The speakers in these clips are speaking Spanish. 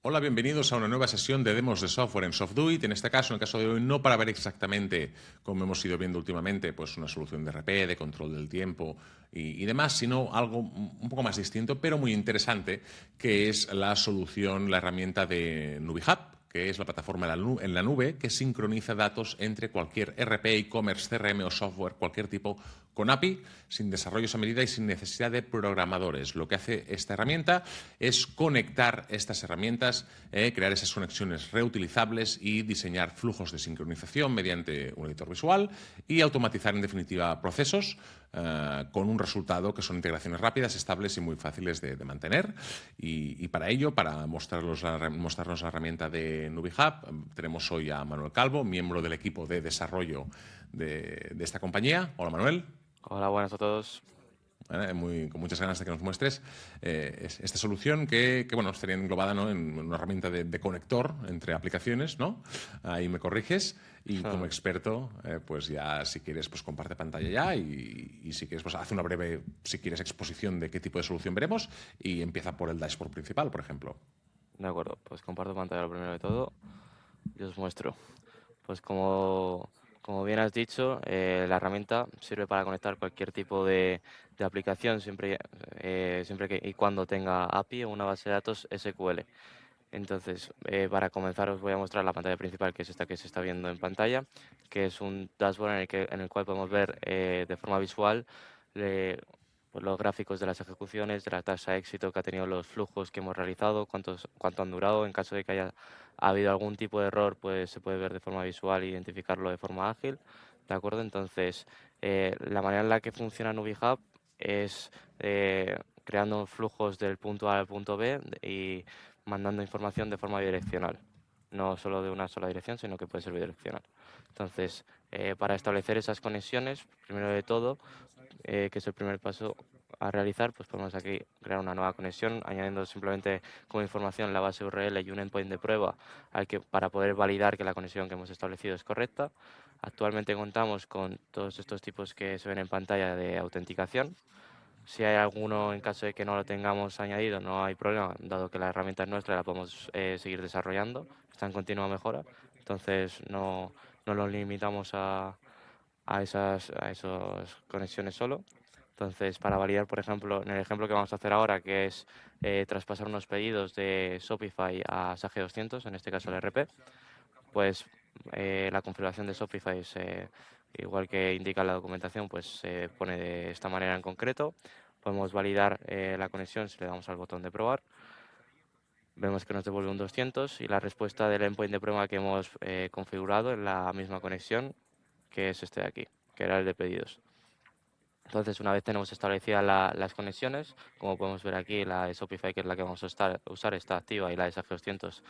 Hola, bienvenidos a una nueva sesión de demos de software en SoftDoIt. En este caso, en el caso de hoy, no para ver exactamente, como hemos ido viendo últimamente, pues una solución de RP, de control del tiempo y demás, sino algo un poco más distinto, pero muy interesante, que es la solución, la herramienta de NubiHub, que es la plataforma en la nube que sincroniza datos entre cualquier RP, e-commerce, CRM o software, cualquier tipo, con API, sin desarrollos a medida y sin necesidad de programadores. Lo que hace esta herramienta es conectar estas herramientas, crear esas conexiones reutilizables y diseñar flujos de sincronización mediante un editor visual y automatizar, en definitiva, procesos con un resultado que son integraciones rápidas, estables y muy fáciles de mantener. Y para ello, para mostrarnos la herramienta de NubiHub, tenemos hoy a Manuel Calvo, miembro del equipo de desarrollo de esta compañía. Hola, Manuel. Hola, buenas a todos. Con muchas ganas de que nos muestres esta solución bueno, estaría englobada, ¿no?, en una herramienta de conector entre aplicaciones, ¿no? Ahí me corriges. Y como experto, pues ya si quieres, pues comparte pantalla ya y si quieres, pues haz una breve, si quieres, exposición de qué tipo de solución veremos y empieza por el dashboard principal, por ejemplo. De acuerdo, pues comparto pantalla lo primero de todo y os muestro. Pues como bien has dicho, la herramienta sirve para conectar cualquier tipo de aplicación siempre que y cuando tenga API o una base de datos SQL. Entonces, para comenzar os voy a mostrar la pantalla principal, que es esta que se está viendo en pantalla, que es un dashboard en el cual podemos ver de forma visual eh, pues los gráficos de las ejecuciones, de la tasa de éxito que ha tenido los flujos que hemos realizado, cuánto han durado. En caso de que haya habido algún tipo de error, pues se puede ver de forma visual e identificarlo de forma ágil. ¿De acuerdo? Entonces, la manera en la que funciona NubiHub es creando flujos del punto A al punto B y mandando información de forma bidireccional. No solo de una sola dirección, sino que puede ser bidireccional. Entonces, para establecer esas conexiones, primero de todo, que es el primer paso a realizar, pues podemos aquí crear una nueva conexión, añadiendo simplemente como información la base URL y un endpoint de prueba para poder validar que la conexión que hemos establecido es correcta. Actualmente contamos con todos estos tipos que se ven en pantalla de autenticación. Si hay alguno, en caso de que no lo tengamos añadido, no hay problema, dado que la herramienta es nuestra, la podemos seguir desarrollando, está en continua mejora, entonces no lo limitamos a esas conexiones solo. Entonces, para validar, por ejemplo, en el ejemplo que vamos a hacer ahora, que es traspasar unos pedidos de Shopify a Sage 200, en este caso el RP, pues la configuración de Shopify es igual que indica la documentación, pues se pone de esta manera en concreto. Podemos validar la conexión si le damos al botón de probar. Vemos que nos devuelve un 200 y la respuesta del endpoint de prueba que hemos configurado en la misma conexión, que es este de aquí, que era el de pedidos. Entonces, una vez tenemos establecidas las conexiones, como podemos ver aquí, la de Shopify, que es la que vamos a usar, está activa, y la de Sage 200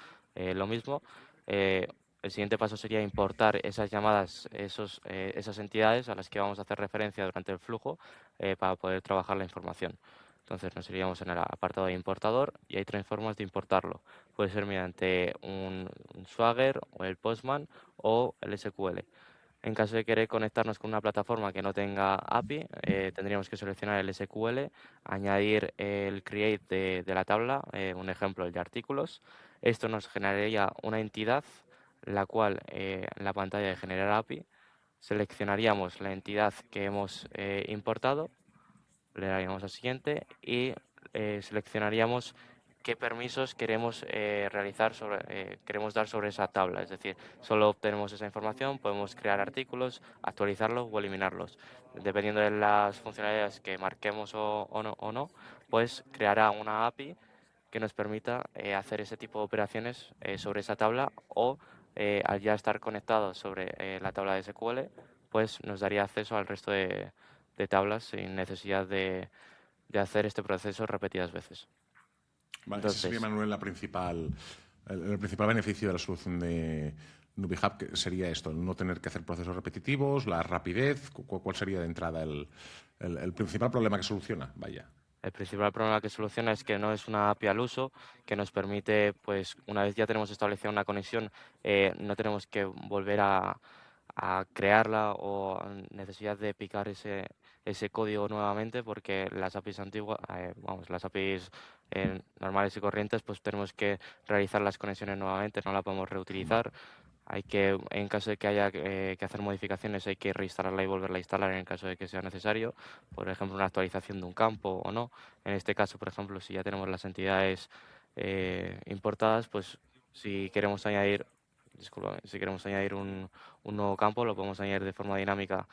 lo mismo. Eh, el siguiente paso sería importar esas llamadas, esas entidades a las que vamos a hacer referencia durante el flujo para poder trabajar la información. Entonces nos iríamos en el apartado de importador y hay tres formas de importarlo. Puede ser mediante un Swagger o el Postman o el SQL. En caso de querer conectarnos con una plataforma que no tenga API, tendríamos que seleccionar el SQL, añadir el create de la tabla, un ejemplo, el de artículos. Esto nos generaría una entidad, la cual en la pantalla de generar API seleccionaríamos la entidad que hemos importado, le daríamos al siguiente y seleccionaríamos qué permisos queremos queremos dar sobre esa tabla. Es decir, solo obtenemos esa información, podemos crear artículos, actualizarlos o eliminarlos. Dependiendo de las funcionalidades que marquemos o no, pues creará una API que nos permita hacer ese tipo de operaciones sobre esa tabla o al ya estar conectados sobre la tabla de SQL, pues nos daría acceso al resto de tablas sin necesidad de hacer este proceso repetidas veces. Vale, ese sería, Entonces, Manuel, el principal beneficio de la solución de NubiHub, que sería esto, no tener que hacer procesos repetitivos, la rapidez. ¿Cuál sería de entrada el principal problema que soluciona? Vaya. el principal problema que soluciona es que no es una API al uso, que nos permite, pues una vez ya tenemos establecida una conexión, no tenemos que volver a crearla o necesidad de picar ese código nuevamente, porque las APIs antiguas, vamos, las APIs normales y corrientes, pues tenemos que realizar las conexiones nuevamente, no la podemos Vale, reutilizar. Hay que, en caso de que haya que hacer modificaciones, hay que reinstalarla y volverla a instalar en caso de que sea necesario. Por ejemplo, una actualización de un campo o no. En este caso, por ejemplo, si ya tenemos las entidades importadas, pues si queremos añadir, discúlpame, si queremos añadir un nuevo campo, lo podemos añadir de forma dinámica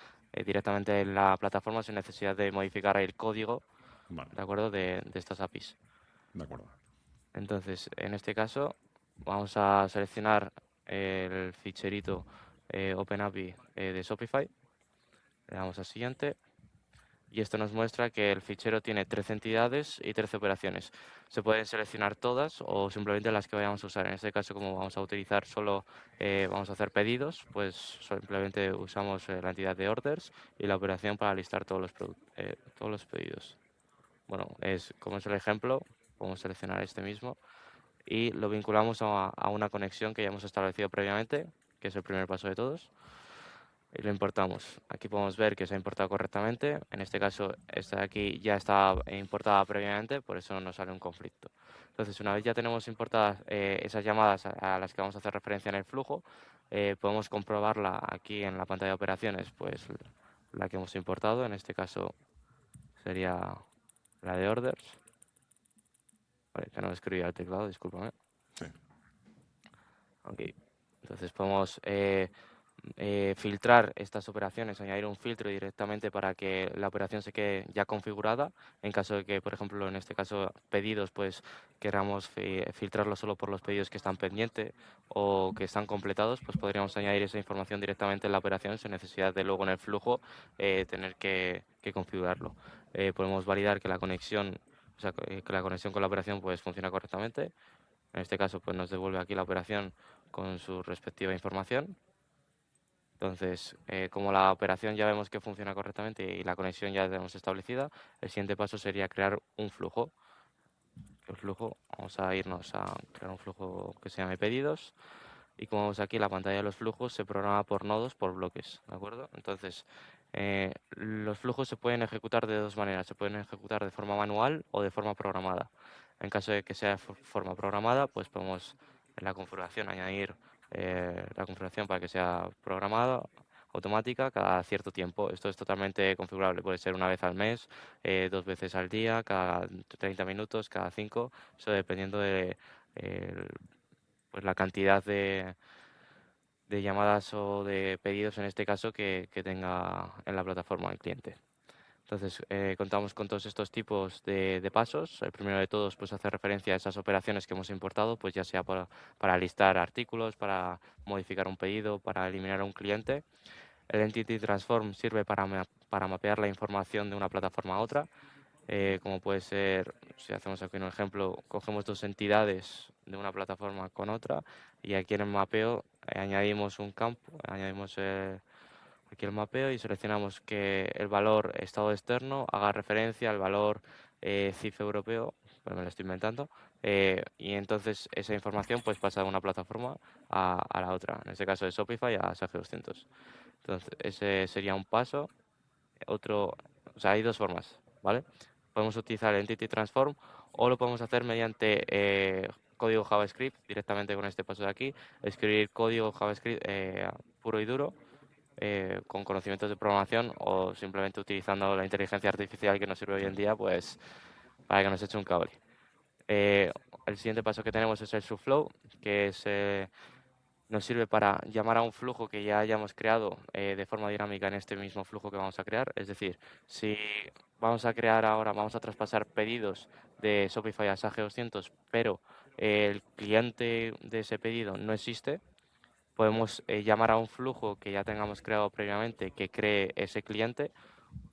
directamente en la plataforma sin necesidad de modificar el código, vale, ¿de acuerdo? De estas APIs. de acuerdo. Entonces, en este caso, vamos a seleccionar el ficherito OpenAPI de Shopify, le damos a siguiente y esto nos muestra que el fichero tiene 13 entidades y 13 operaciones. Se pueden seleccionar todas o simplemente las que vayamos a usar. En este caso, como vamos a utilizar solo, vamos a hacer pedidos, pues simplemente usamos la entidad de orders y la operación para listar todos los pedidos. Bueno, como es el ejemplo, podemos seleccionar este mismo y lo vinculamos a una conexión que ya hemos establecido previamente, que es el primer paso de todos, y lo importamos. Aquí podemos ver que se ha importado correctamente. En este caso, esta de aquí ya está importada previamente, por eso nos sale un conflicto. Entonces, una vez ya tenemos importadas esas llamadas a las que vamos a hacer referencia en el flujo, podemos comprobarla aquí en la pantalla de operaciones, pues la que hemos importado, en este caso sería la de orders. Vale, que no escribía el teclado, discúlpame. Sí. Ok, entonces podemos filtrar estas operaciones, añadir un filtro directamente para que la operación se quede ya configurada. En caso de que, por ejemplo, en este caso pedidos, pues queramos filtrarlo solo por los pedidos que están pendientes o que están completados, pues podríamos añadir esa información directamente en la operación sin necesidad de luego en el flujo tener que configurarlo. Podemos validar que la conexión, o sea, que la conexión con la operación pues funciona correctamente. En este caso, pues nos devuelve aquí la operación con su respectiva información. Entonces, como la operación ya vemos que funciona correctamente y la conexión ya la tenemos establecida, el siguiente paso sería crear un flujo. El flujo, vamos a irnos a crear un flujo que se llame pedidos. Y como vemos aquí, la pantalla de los flujos se programa por nodos, por bloques, ¿de acuerdo? Entonces, los flujos se pueden ejecutar de dos maneras. Se pueden ejecutar de forma manual o de forma programada. En caso de que sea de forma programada, pues podemos en la configuración añadir la configuración para que sea programada, automática, cada cierto tiempo. Esto es totalmente configurable. Puede ser una vez al mes, 2 veces al día, cada 30 minutos, cada 5. Eso dependiendo de pues la cantidad de llamadas o de pedidos, en este caso, que tenga en la plataforma el cliente. Entonces, contamos con todos estos tipos de pasos. El primero de todos, pues hace referencia a esas operaciones que hemos importado, pues ya sea para listar artículos, para modificar un pedido, para eliminar a un cliente. El Entity Transform sirve para mapear la información de una plataforma a otra, como puede ser, si hacemos aquí un ejemplo, cogemos dos entidades de una plataforma con otra y aquí en el mapeo añadimos un campo, añadimos aquí el mapeo y seleccionamos que el valor estado externo haga referencia al valor CIF europeo, pues me lo estoy inventando, y entonces esa información pues pasa de una plataforma a la otra, en este caso de Shopify a SAG 200. Entonces ese sería un paso. Otro, o sea, hay dos formas, ¿vale? Podemos utilizar el Entity Transform o lo podemos hacer mediante código JavaScript directamente con este paso de aquí, escribir código JavaScript puro y duro con conocimientos de programación o simplemente utilizando la inteligencia artificial que nos sirve hoy Sí. en día, pues para que nos eche un cable. Eh, el siguiente paso que tenemos es el subflow, que es nos sirve para llamar a un flujo que ya hayamos creado de forma dinámica en este mismo flujo que vamos a crear. Es decir, si vamos a crear ahora, vamos a traspasar pedidos de Shopify a SAG 200, pero el cliente de ese pedido no existe, podemos llamar a un flujo que ya tengamos creado previamente que cree ese cliente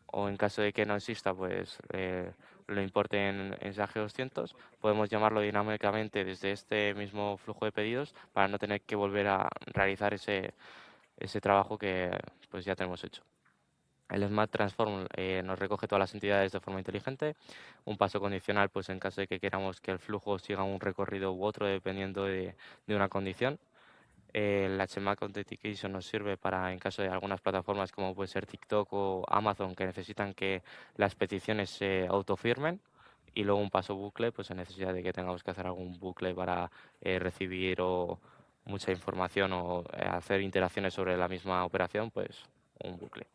o en caso de que no exista, pues lo importe en SAG 200, podemos llamarlo dinámicamente desde este mismo flujo de pedidos para no tener que volver a realizar ese trabajo que pues ya tenemos hecho. El Smart Transform nos recoge todas las entidades de forma inteligente. Un paso condicional, pues en caso de que queramos que el flujo siga un recorrido u otro, dependiendo de una condición. El HMAC Authentication nos sirve para, en caso de algunas plataformas como puede ser TikTok o Amazon, que necesitan que las peticiones se autofirmen. Y luego un paso bucle, pues en necesidad de que tengamos que hacer algún bucle para recibir o mucha información o hacer interacciones sobre la misma operación, pues un bucle.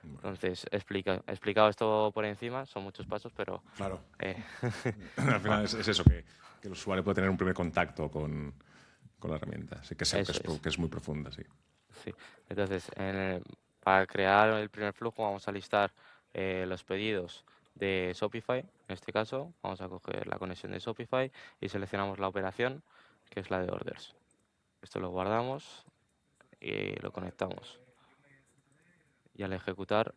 Bueno, Entonces, explicado esto por encima, son muchos pasos, pero claro. eh, Al va, final es eso, que el usuario puede tener un primer contacto con la herramienta. Sí, eso es. que es muy profunda, sí. Sí. Entonces, para crear el primer flujo vamos a listar los pedidos de Shopify. En este caso, vamos a coger la conexión de Shopify y seleccionamos la operación, que es la de orders. Esto lo guardamos y lo conectamos. Y al ejecutar,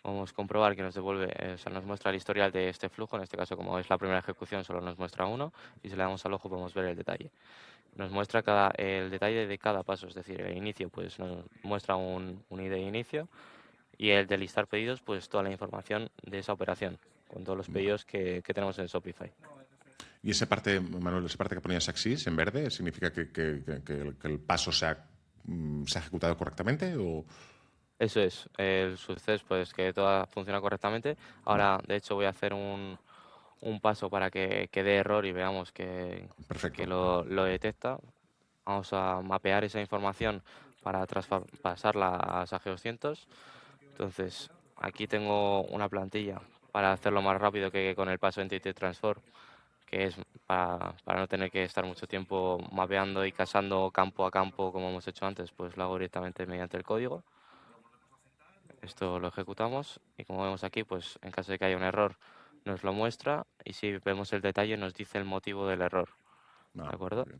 vamos a comprobar que nos devuelve, o sea, nos muestra el historial de este flujo. En este caso, como es la primera ejecución, solo nos muestra uno. Y si le damos al ojo, podemos ver el detalle. Nos muestra el detalle de cada paso, es decir, el inicio, pues nos muestra un ID de inicio y el de listar pedidos, pues toda la información de esa operación, con todos los Vale. pedidos que tenemos en Shopify. Y esa parte, Manuel, esa parte que ponías Axis en verde, ¿significa que el paso se ha ejecutado correctamente? O... Eso es, el suceso, pues que todo funciona correctamente. Vale, Ahora, de hecho, voy a hacer un paso para que dé error y veamos que perfecto. lo detecta. Vamos a mapear esa información para pasarla a SAG 200. Entonces, aquí tengo una plantilla para hacerlo más rápido que con el paso Entity Transform, que es para no tener que estar mucho tiempo mapeando y casando campo a campo como hemos hecho antes, pues lo hago directamente mediante el código. Esto lo ejecutamos y como vemos aquí, pues en caso de que haya un error nos lo muestra y si vemos el detalle nos dice el motivo del error, ¿de Ah, muy acuerdo? bien.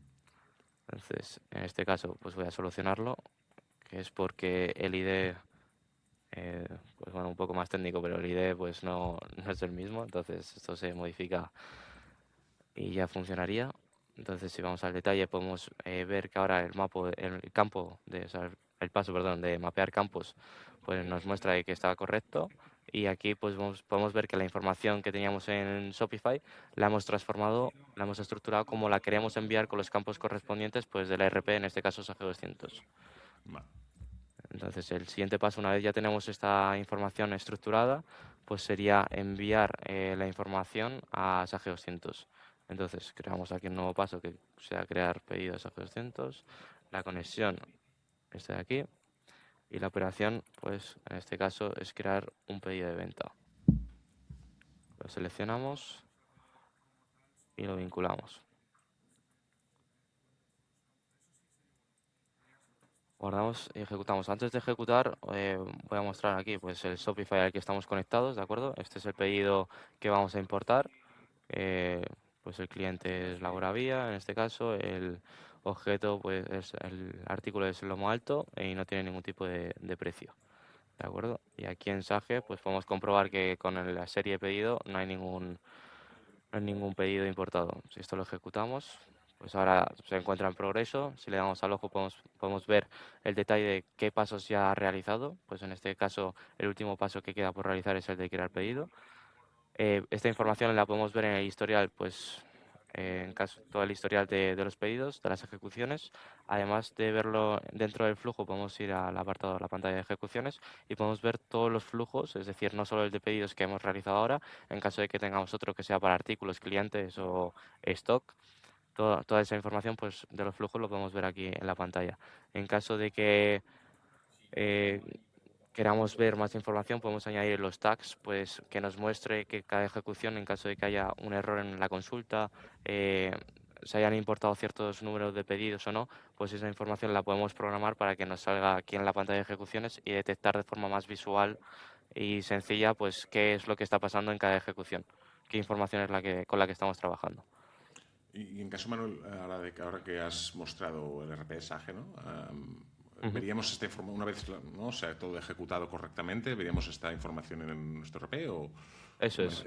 Entonces, en este caso, pues voy a solucionarlo, que es porque el ID, pues bueno, un poco más técnico, pero el ID pues no es el mismo, entonces esto se modifica y ya funcionaría. Entonces, si vamos al detalle, podemos ver que ahora el campo o sea, el paso, perdón, de mapear campos, pues nos muestra ahí que está correcto. Y aquí pues podemos ver que la información que teníamos en Shopify la hemos transformado, la hemos estructurado como la queremos enviar con los campos correspondientes pues de la RP, en este caso SAG 200. Vale. Entonces, el siguiente paso, una vez ya tenemos esta información estructurada, pues sería enviar la información a SAG 200. Entonces, creamos aquí un nuevo paso que sea crear pedido a SAG 200, la conexión está de aquí y la operación, pues en este caso es crear un pedido de venta. Lo seleccionamos y lo vinculamos. Guardamos y ejecutamos. Antes de ejecutar, voy a mostrar aquí pues el Shopify al que estamos conectados, ¿de acuerdo? Este es el pedido que vamos a importar. eh, pues el cliente es la hora vía, en este caso, el objeto, pues es el artículo es lomo alto y no tiene ningún tipo de precio, ¿de acuerdo? Y aquí en Sage, pues podemos comprobar que con la serie de pedido no hay ningún pedido importado. Si esto lo ejecutamos, pues ahora se encuentra en progreso. Si le damos al ojo podemos ver el detalle de qué pasos ya ha realizado. Pues en este caso el último paso que queda por realizar es el de crear pedido. Esta información la podemos ver en el historial, pues en caso todo el historial de los pedidos, de las ejecuciones. Además de verlo dentro del flujo, podemos ir al apartado de la pantalla de ejecuciones y podemos ver todos los flujos, es decir, no solo el de pedidos que hemos realizado ahora, en caso de que tengamos otro que sea para artículos, clientes o stock. Toda esa información pues, de los flujos lo podemos ver aquí en la pantalla. En caso de que eh, queramos ver más información, podemos añadir los tags, pues que nos muestre que cada ejecución, en caso de que haya un error en la consulta, eh, se hayan importado ciertos números de pedidos o no, pues esa información la podemos programar para que nos salga aquí en la pantalla de ejecuciones y detectar de forma más visual y sencilla, pues qué es lo que está pasando en cada ejecución, qué información es con la que estamos trabajando. Y en caso, Manuel, ahora que has mostrado el RPS AGE, ¿no? Ujú. ¿Veríamos esta información una vez, ¿no? Se ha todo ejecutado correctamente? ¿Veríamos esta información en nuestro RP? O, Eso es.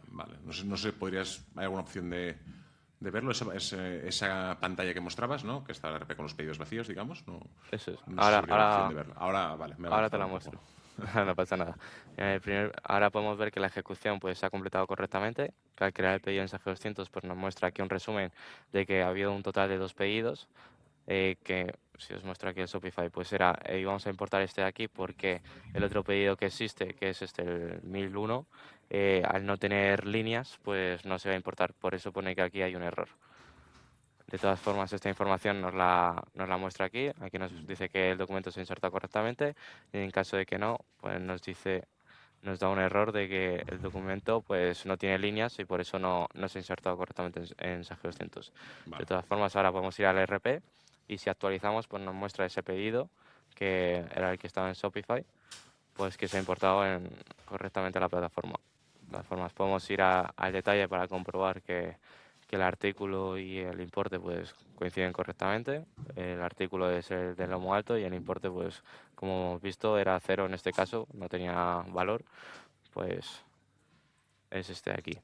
vale, no sé, ¿hay alguna opción de verlo? Esa pantalla que mostrabas, ¿no? Que está el RP con los pedidos vacíos, digamos. No, Eso es. no sé si Ahora, habría una opción ahora, de verlo. Ahora, vale, me he ahora te avanzado la un poco. muestro. No pasa nada. Ahora podemos ver que la ejecución pues, se ha completado correctamente, que al crear el pedido en SAG 200 pues, nos muestra aquí un resumen de que ha habido un total de 2 pedidos, que si os muestro aquí el Shopify, pues era, íbamos a importar este de aquí porque el otro pedido que existe, que es este, el 1001, al no tener líneas, pues no se va a importar. Por eso pone que aquí hay un error. De todas formas, esta información nos la muestra aquí. Aquí nos dice que el documento se inserta correctamente y en caso de que no, pues nos da un error de que el documento pues no tiene líneas y por eso no se ha insertado correctamente en SAG 200. De Vale. todas formas, ahora podemos ir al RP y si actualizamos, pues nos muestra ese pedido que era el que estaba en Shopify, pues que se ha importado correctamente a la plataforma. De todas formas, podemos ir al detalle para comprobar que el artículo y el importe pues coinciden correctamente. El artículo es el del lomo alto y el importe, pues como hemos visto, era cero en este caso, no tenía valor, pues es este de aquí.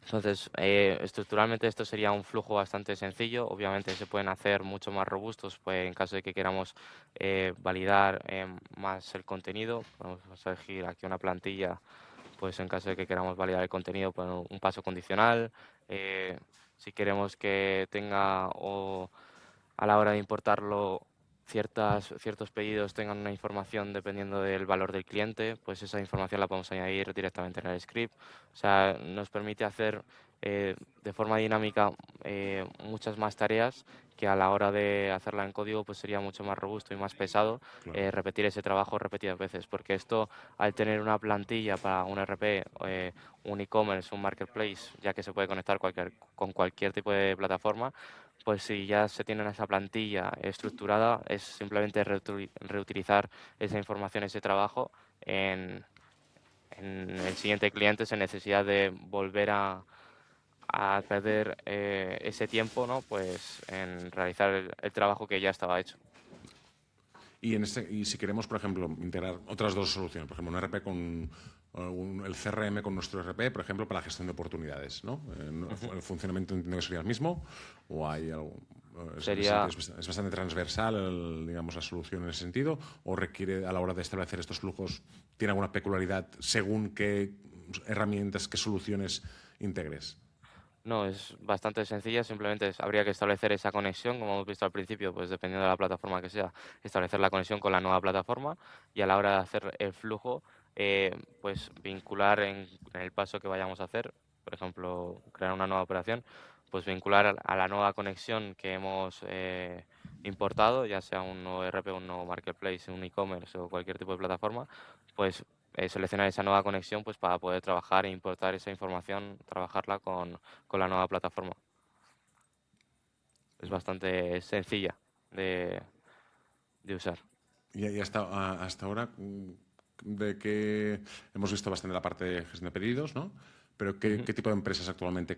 Entonces, estructuralmente esto sería un flujo bastante sencillo. Obviamente se pueden hacer mucho más robustos, pues en caso de que queramos validar más el contenido. Vamos a elegir aquí una plantilla, pues en caso de que queramos validar el contenido, pues un paso condicional. Si queremos que tenga o a la hora de importarlo ciertos pedidos tengan una información dependiendo del valor del cliente, pues esa información la podemos añadir directamente en el script. O sea, nos permite hacer de forma dinámica muchas más tareas que a la hora de hacerla en código pues sería mucho más robusto y más pesado Claro. repetir ese trabajo repetidas veces, porque esto al tener una plantilla para un RP, un e-commerce, un marketplace, ya que se puede conectar con cualquier tipo de plataforma, pues si ya se tiene esa plantilla estructurada, es simplemente reutilizar esa información, ese trabajo en el siguiente cliente sin necesidad de volver a perder ese tiempo, ¿no? Pues en realizar el trabajo que ya estaba hecho. Y si queremos, por ejemplo, integrar otras dos soluciones, por ejemplo, un RP con el CRM con nuestro RP, por ejemplo, para la gestión de oportunidades, ¿no? ¿El funcionamiento entiendo que sería el mismo o hay algo? Sería, Es bastante transversal, digamos, la solución en ese sentido, o requiere a la hora de establecer estos flujos, tiene alguna peculiaridad según qué herramientas, qué soluciones integres. no, es bastante sencilla, simplemente habría que establecer esa conexión, como hemos visto al principio, pues dependiendo de la plataforma que sea, establecer la conexión con la nueva plataforma y a la hora de hacer el flujo, pues vincular en el paso que vayamos a hacer, por ejemplo, crear una nueva operación, pues vincular a la nueva conexión que hemos importado, ya sea un nuevo ERP, un nuevo marketplace, un e-commerce o cualquier tipo de plataforma, pues seleccionar esa nueva conexión pues para poder trabajar e importar esa información, trabajarla con la nueva plataforma. Es bastante sencilla de, de usar. Y hasta ahora, de que hemos visto bastante la parte de gestión de pedidos, ¿no? Pero Ujú. ¿qué tipo de empresas actualmente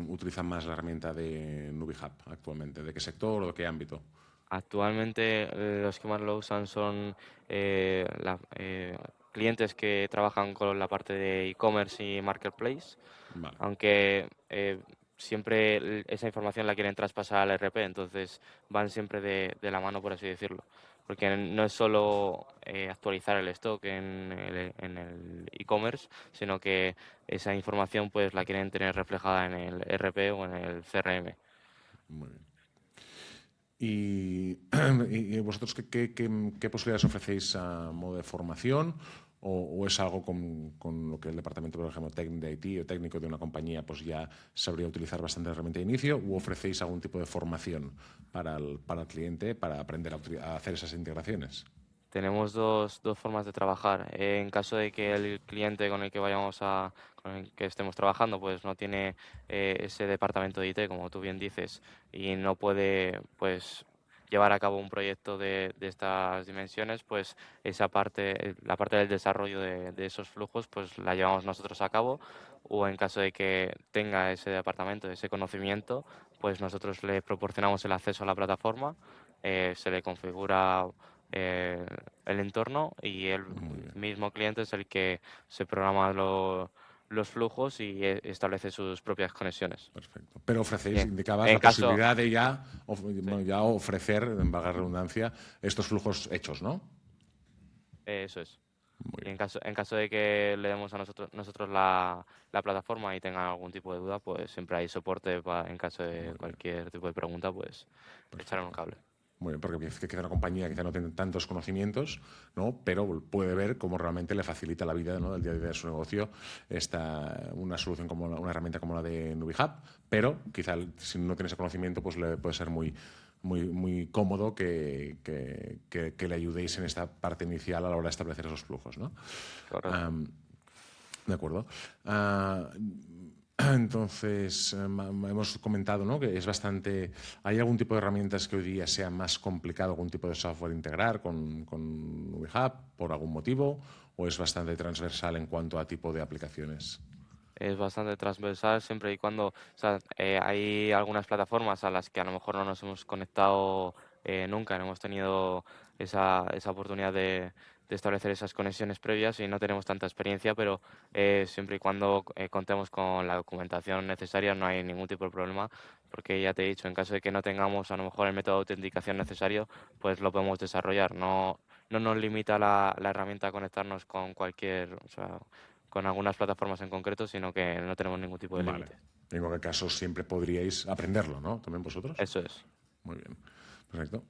utilizan más la herramienta de NubiHub actualmente? ¿De qué sector o de qué ámbito? Actualmente los que más lo usan son clientes que trabajan con la parte de e-commerce y marketplace, Vale. aunque siempre esa información la quieren traspasar al RP, entonces van siempre de la mano, por así decirlo. Porque no es solo actualizar el stock en el e-commerce, sino que esa información pues la quieren tener reflejada en el RP o en el CRM. Muy bien. ¿Y, y vosotros qué posibilidades ofrecéis a modo de formación? ¿O es algo con lo que el departamento, por ejemplo, técnico de IT o técnico de una compañía pues ya sabría utilizar bastante la herramienta de inicio? ¿O ofrecéis algún tipo de formación para el cliente para aprender a hacer esas integraciones? Tenemos dos formas de trabajar. En caso de que el cliente con el que estemos trabajando, pues no tiene ese departamento de IT, como tú bien dices, y no puede, pues llevar a cabo un proyecto de estas dimensiones, pues esa parte, la parte del desarrollo de esos flujos, pues la llevamos nosotros a cabo. O en caso de que tenga ese departamento, ese conocimiento, pues nosotros le proporcionamos el acceso a la plataforma, se le configura eh, el entorno y el Muy bien, mismo cliente es el que se programa los flujos y establece sus propias conexiones. perfecto. Pero ofrecéis, Bien, indicabas en la caso, posibilidad de sí, bueno, ya ofrecer, en valga la redundancia, estos flujos hechos, ¿no? eso es. Muy Y bien. en caso de que le demos a nosotros la plataforma y tengan algún tipo de duda, pues siempre hay soporte en caso de Muy bien. cualquier tipo de pregunta, pues echar un Perfecto. cable. Muy bien, porque quizá una compañía quizá no tiene tantos conocimientos, ¿no? Pero puede ver cómo realmente le facilita la vida, ¿no?, del día a día de su negocio una solución una herramienta como la de NubiHub, pero quizá si no tiene ese conocimiento pues le puede ser muy cómodo que le ayudéis en esta parte inicial a la hora de establecer esos flujos, ¿no? Correcto. De acuerdo. Entonces, hemos comentado, ¿no?, que es bastante... ¿Hay algún tipo de herramientas que hoy día sea más complicado, algún tipo de software integrar con NubiHub por algún motivo, o es bastante transversal en cuanto a tipo de aplicaciones? Es bastante transversal siempre y cuando, o sea, hay algunas plataformas a las que a lo mejor no nos hemos conectado nunca, no hemos tenido esa oportunidad de establecer esas conexiones previas y no tenemos tanta experiencia, pero siempre y cuando contemos con la documentación necesaria no hay ningún tipo de problema, porque ya te he dicho, en caso de que no tengamos a lo mejor el método de autenticación necesario, pues lo podemos desarrollar. No nos limita la herramienta a conectarnos con cualquier, o sea, con algunas plataformas en concreto, sino que no tenemos ningún tipo de Vale. límite. En cualquier caso, siempre podríais aprenderlo, ¿no? ¿También vosotros? Eso es. Muy bien. Perfecto.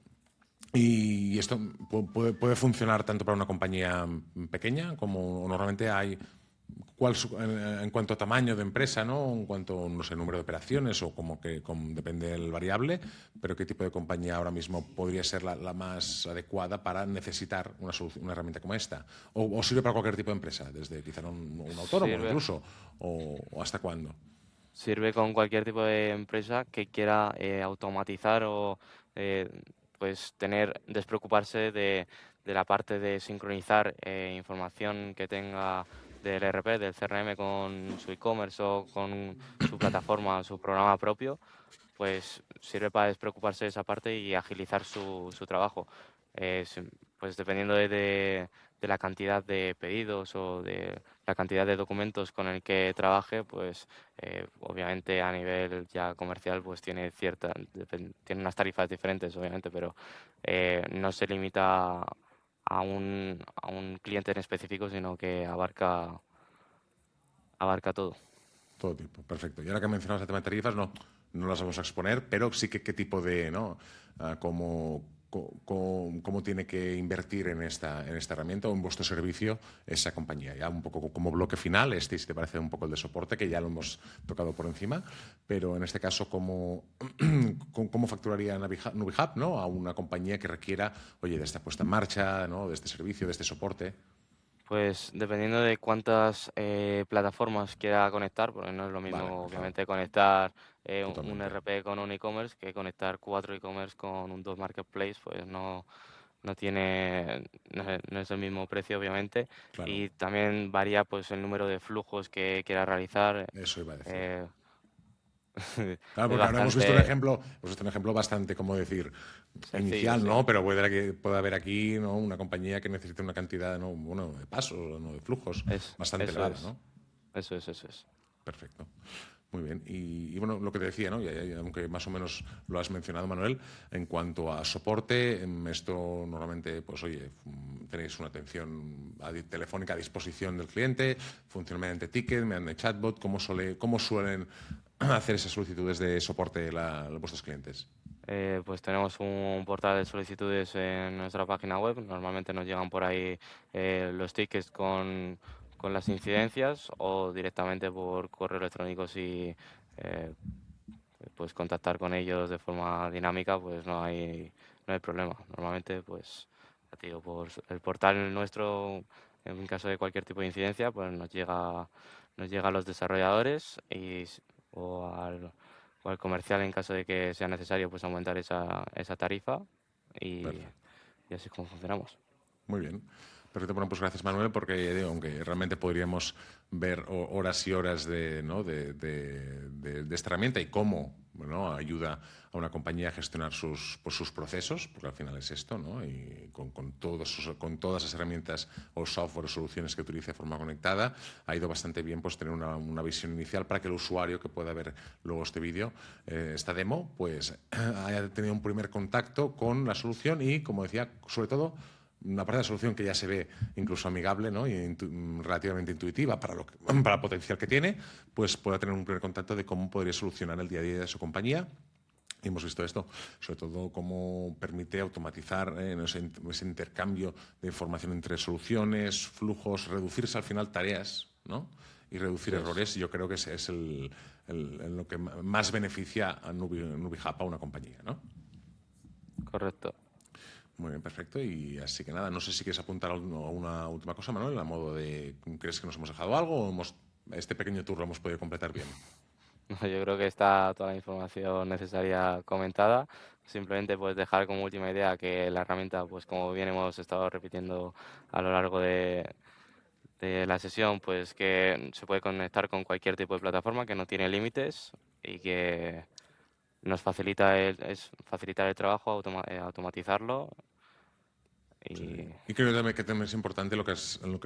¿Y esto puede funcionar tanto para una compañía pequeña como normalmente hay? En cuanto a tamaño de empresa, ¿no? En cuanto, no sé, número de operaciones o como que depende del variable, pero ¿qué tipo de compañía ahora mismo podría ser la más adecuada para necesitar una herramienta como esta? ¿O sirve para cualquier tipo de empresa? Desde quizá un autónomo Sirve, incluso, o hasta cuándo. sirve con cualquier tipo de empresa que quiera automatizar o eh, pues despreocuparse de la parte de sincronizar información que tenga del ERP, del CRM con su e-commerce o con su plataforma, su programa propio, pues sirve para despreocuparse de esa parte y agilizar su trabajo. Pues dependiendo de la cantidad de pedidos o de la cantidad de documentos con el que trabaje, pues obviamente a nivel ya comercial pues tiene unas tarifas diferentes, obviamente, pero no se limita a un cliente en específico, sino que abarca todo. Todo tipo, perfecto. Y ahora que mencionabas el tema de tarifas, no las vamos a exponer, pero sí que qué tipo de, ¿no? Cómo tiene que invertir en esta herramienta o en vuestro servicio esa compañía. Ya un poco como bloque final, si te parece un poco el de soporte, que ya lo hemos tocado por encima, pero en este caso, ¿cómo facturaría NubiHub, ¿no?, a una compañía que requiera, oye, de esta puesta en marcha, ¿no?, de este servicio, de este soporte? Pues dependiendo de cuántas plataformas quiera conectar, porque no es lo Vale, mismo claro, obviamente conectar un totalmente. RP con un e-commerce que conectar 4 e-commerce con un 2 marketplace, pues no es el mismo precio obviamente Claro, y también varía pues el número de flujos que quiera realizar. eso iba a decir. eh, Claro, es porque ahora bastante hemos visto un ejemplo bastante, como decir, sencillo, inicial, sí. ¿no? Pero puede haber aquí, ¿no?, una compañía que necesite una cantidad, ¿no?, bueno, de pasos, ¿no?, de flujos bastante Eso elevada, es, ¿no? eso es. Perfecto. Muy bien. Bueno, lo que te decía, ¿no?, y aunque más o menos lo has mencionado, Manuel, en cuanto a soporte, esto normalmente, pues oye, tenéis una atención telefónica a disposición del cliente, funciona mediante ticket, mediante chatbot. ¿Cómo suelen hacer esas solicitudes de soporte vuestros clientes? Pues tenemos un portal de solicitudes en nuestra página web. Normalmente nos llegan por ahí los tickets con las incidencias o directamente por correo electrónico si eh, pues contactar con ellos de forma dinámica, pues no hay problema. Normalmente, pues ya te digo, por el portal nuestro, en caso de cualquier tipo de incidencia, pues nos llega a los desarrolladores o al comercial en caso de que sea necesario pues aumentar esa tarifa y, Perfecto. y así es como funcionamos. Muy bien. Perfecto. Bueno, pues gracias, Manuel, porque ya digo, aunque realmente podríamos ver horas y horas ¿no?, de esta herramienta y cómo, ¿no?, ayuda a una compañía a gestionar sus procesos, porque al final es esto, ¿no?, y con todas las herramientas o software o soluciones que utilice de forma conectada, ha ido bastante bien pues tener una visión inicial para que el usuario que pueda ver luego este vídeo, esta demo, pues haya tenido un primer contacto con la solución y, como decía, sobre todo, una parte de la solución que ya se ve incluso amigable, ¿no?, y relativamente intuitiva para para el potencial que tiene, pues pueda tener un primer contacto de cómo podría solucionar el día a día de su compañía Y hemos visto esto, sobre todo cómo permite automatizar ese intercambio de información entre soluciones, flujos, reducirse al final tareas, ¿no? Y reducir errores. Yo creo que ese es lo que más beneficia a NubiHub, a una compañía, ¿no? Correcto. Muy bien, perfecto. Y así que nada, no sé si quieres apuntar a una última cosa, Manuel, a modo de, ¿crees que nos hemos dejado algo o este pequeño tour lo hemos podido completar bien? No, yo creo que está toda la información necesaria comentada. Simplemente pues dejar como última idea que la herramienta, pues como bien hemos estado repitiendo a lo largo de la sesión, pues que se puede conectar con cualquier tipo de plataforma, que no tiene límites y que nos facilita es facilitar el trabajo, automatizarlo Sí. y Y creo también que también es importante lo que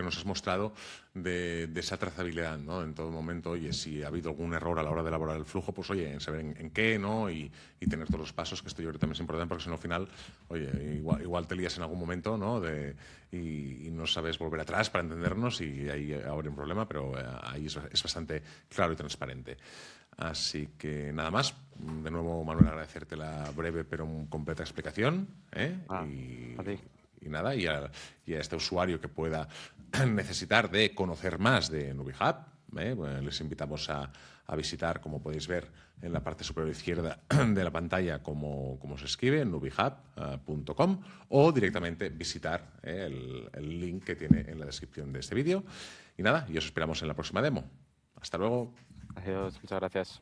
nos has mostrado de esa trazabilidad, ¿no? En todo momento, oye, si ha habido algún error a la hora de elaborar el flujo, pues oye, en saber en qué, ¿no? Y tener todos los pasos, que esto yo creo que también es importante, porque si no al final, oye, igual te lías en algún momento, ¿no? Y no sabes volver atrás para entendernos y ahí habrá un problema, pero ahí es bastante claro y transparente. Así que nada más. De nuevo, Manuel, agradecerte la breve pero completa explicación, ¿eh? a ti. Y nada, y a este usuario que pueda necesitar de conocer más de NubiHub, bueno, les invitamos a visitar, como podéis ver en la parte superior izquierda de la pantalla, cómo se escribe, nubihub.com, o directamente visitar el link que tiene en la descripción de este vídeo. Y nada, y os esperamos en la próxima demo. Hasta luego. Adiós, muchas gracias.